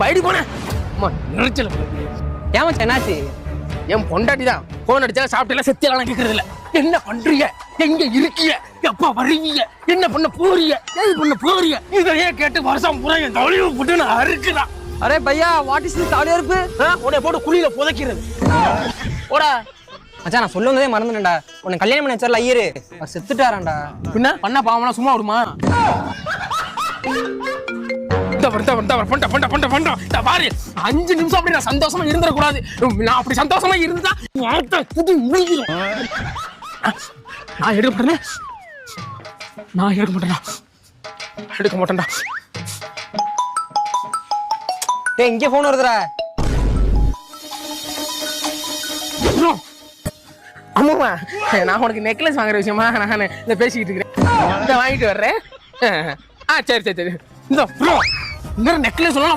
பைடி போனேன். அம்மா நெரிச்சல். ஏன் மச்சான் என்னாச்சு? என் பொண்டாட்டி தான் போன் அடிச்சா சாப்பிட்டெல்லாம் செத்தியெல்லாம் கேட்கறது இல்ல. என்ன பண்றீங்க, எங்க இருக்கீங்க, எப்ப வருவீங்க, என்ன பண்ண போறீங்க, ஏது பண்ண போறீங்க, இதையே கேட்டு வருஷம் பூரா என் தொழிவு போட்டு நான் அறுக்குதான். அரே பையா, வாட் இஸ் திஸ் ஆடியோ இருப்பு? உன்னை போட்டு குழியில புதைக்கிறது. ஓடா மச்சான், நான் சொல்ல வந்ததே மறந்துட்டேன்டா. உன்னை கல்யாணம் பண்ண வச்சார்ல ஐயரு, அவர் செத்துட்டாரான்டா. பின்ன பண்ண பாவம்லாம் சும்மா விடுமா? பாரு 5 நிமிஷம் அப்படி நான் சந்தோஷமா இருந்துடக்கூடாது. நான் அப்படி சந்தோஷமா இருந்தா நான் எடுக்க மாட்டேன். நான் எடுக்க மாட்டேன்டா. டேய், இங்கே போன் வருதுடா. ஆமாம்மா, நான் உனக்கு நெக்லஸ் வாங்குற விஷயமா நான் இதை பேசிக்கிட்டு இருக்கிறேன். இதை வாங்கிட்டு வர்றேன். சரி சரி சரி. இந்த நெக்லஸ் சொல்லலாம்.